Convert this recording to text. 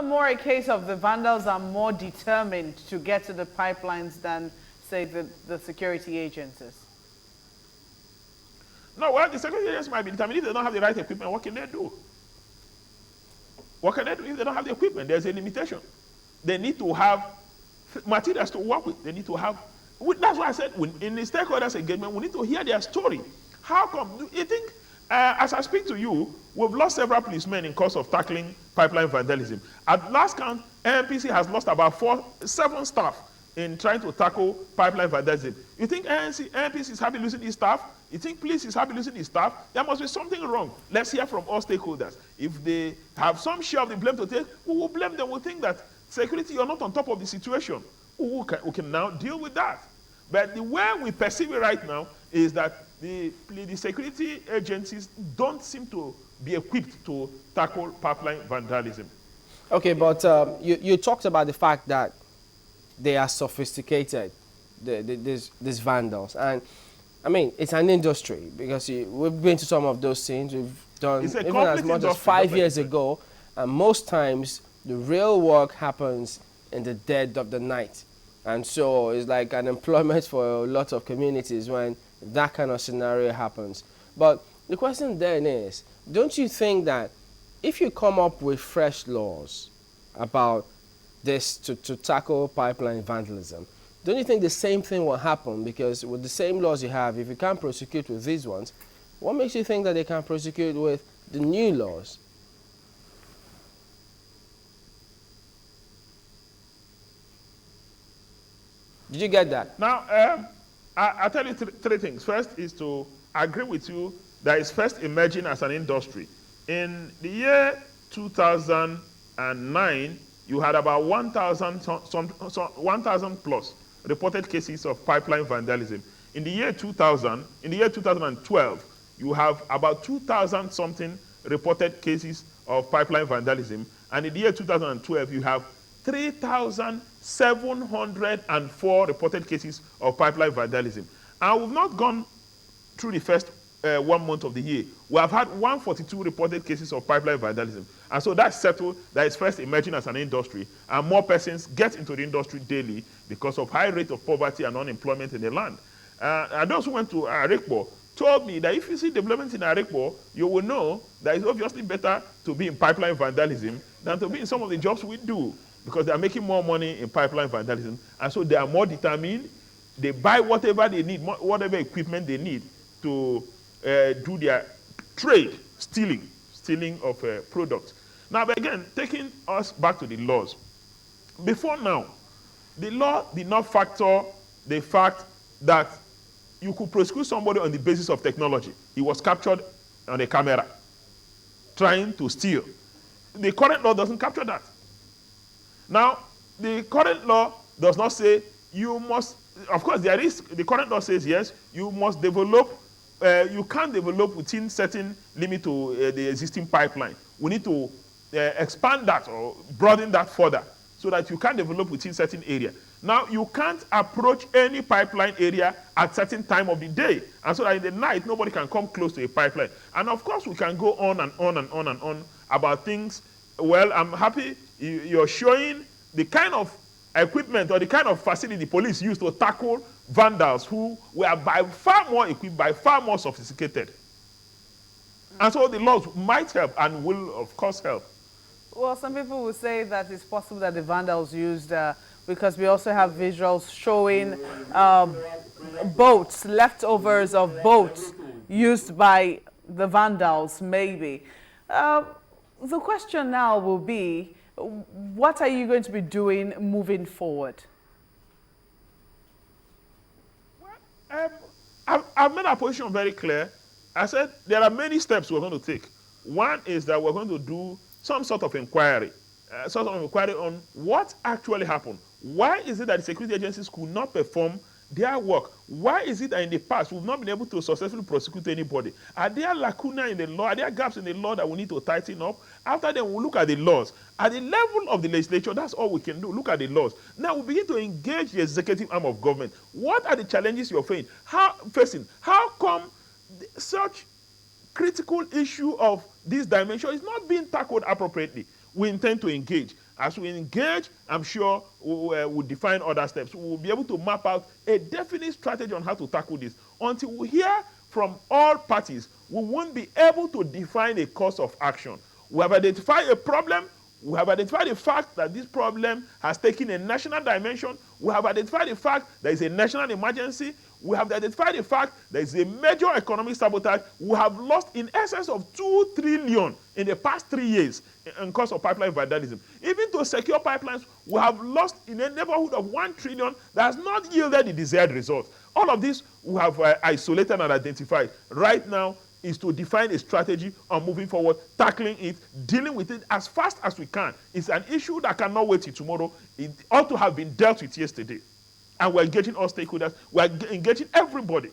it more a case of the vandals are more determined to get to the pipelines than, say, the security agencies? No, well, the security agencies might be determined. If they don't have the right equipment, what can they do? What can they do if they don't have the equipment? There's a limitation. They need to have materials to work with. They need to have. That's why I said in the stakeholders engagement, we need to hear their story. How come? Do you think, as I speak to you, we've lost several policemen in course of tackling pipeline vandalism. At last count, NPC has lost about 7 staff in trying to tackle pipeline vandalism. You think NPC is happy losing his staff? You think police is happy losing his staff? There must be something wrong. Let's hear from all stakeholders. If they have some share of the blame to take, we will blame them. We think that security, you're not on top of the situation. We can now deal with that. But the way we perceive it right now is that the security agencies don't seem to be equipped to tackle pipeline vandalism. Okay, but you talked about the fact that they are sophisticated, these vandals. And I mean, it's an industry because we've been to some of those scenes. We've done even as much as 5 years ago. And most times, the real work happens in the dead of the night. And so it's like an employment for a lot of communities when that kind of scenario happens. But the question then is, don't you think that if you come up with fresh laws about this to tackle pipeline vandalism, don't you think the same thing will happen? Because with the same laws you have, if you can't prosecute with these ones, what makes you think that they can prosecute with the new laws? Did you get that? Now, I'll tell you 3 things. First is to agree with you that it's first emerging as an industry. In the year 2009, you had about 1,000 plus reported cases of pipeline vandalism. In the year 2012, you have about 2,000 something reported cases of pipeline vandalism. And in the year 2012, you have 3,704 reported cases of pipeline vandalism. And we've not gone through the first 1 month of the year. We have had 142 reported cases of pipeline vandalism. And so that's settled that it's first emerging as an industry, and more persons get into the industry daily because of high rate of poverty and unemployment in the land. And those who went to Arekpo told me that if you see development in Arekpo, you will know that it's obviously better to be in pipeline vandalism than to be in some of the jobs we do, because they are making more money in pipeline vandalism, and so they are more determined. They buy whatever they need, whatever equipment they need to do their trade, stealing of products. Now, but again, taking us back to the laws. Before now, the law did not factor the fact that you could prosecute somebody on the basis of technology. He was captured on a camera trying to steal. The current law doesn't capture that. Now, the current law does not say you must, of course, there is, the current law says yes, you must develop, you can't develop within certain limit to the existing pipeline. We need to expand that or broaden that further so that you can develop within certain area. Now, you can't approach any pipeline area at certain time of the day, and so that in the night, nobody can come close to a pipeline. And of course, we can go on and on and on and on about things. Well, I'm happy you're showing the kind of equipment or the kind of facility the police use to tackle vandals who were by far more equipped, by far more sophisticated. And so the laws might help and will, of course, help. Well, some people will say that it's possible that the vandals used, because we also have visuals showing boats, leftovers of boats used by the vandals, maybe. The question now will be, what are you going to be doing moving forward? Well, I've made our position very clear. I said there are many steps we're going to take. One is that we're going to do some sort of inquiry on what actually happened. Why is it that the security agencies could not perform their work? Why is it that in the past we've not been able to successfully prosecute anybody? Are there lacunae in the law? Are there gaps in the law that we need to tighten up? After then, we'll look at the laws. At the level of the legislature, that's all we can do. Look at the laws. Now we begin to engage the executive arm of government. What are the challenges you're facing? How come such critical issue of this dimension is not being tackled appropriately? We intend to engage. As we engage, I'm sure we'll define other steps. We'll be able to map out a definite strategy on how to tackle this. Until we hear from all parties, we won't be able to define a course of action. We have identified a problem. We have identified the fact that this problem has taken a national dimension. We have identified the fact there is a national emergency. We have identified the fact there is a major economic sabotage. We have lost in excess of 2 trillion in the past 3 years in cost of pipeline vandalism. Even to secure pipelines, we have lost in a neighborhood of 1 trillion that has not yielded the desired result. All of this we have isolated and identified. Right now is to define a strategy on moving forward, tackling it, dealing with it as fast as we can. It's an issue that cannot wait till tomorrow. It ought to have been dealt with yesterday. And we're engaging all stakeholders. We're engaging everybody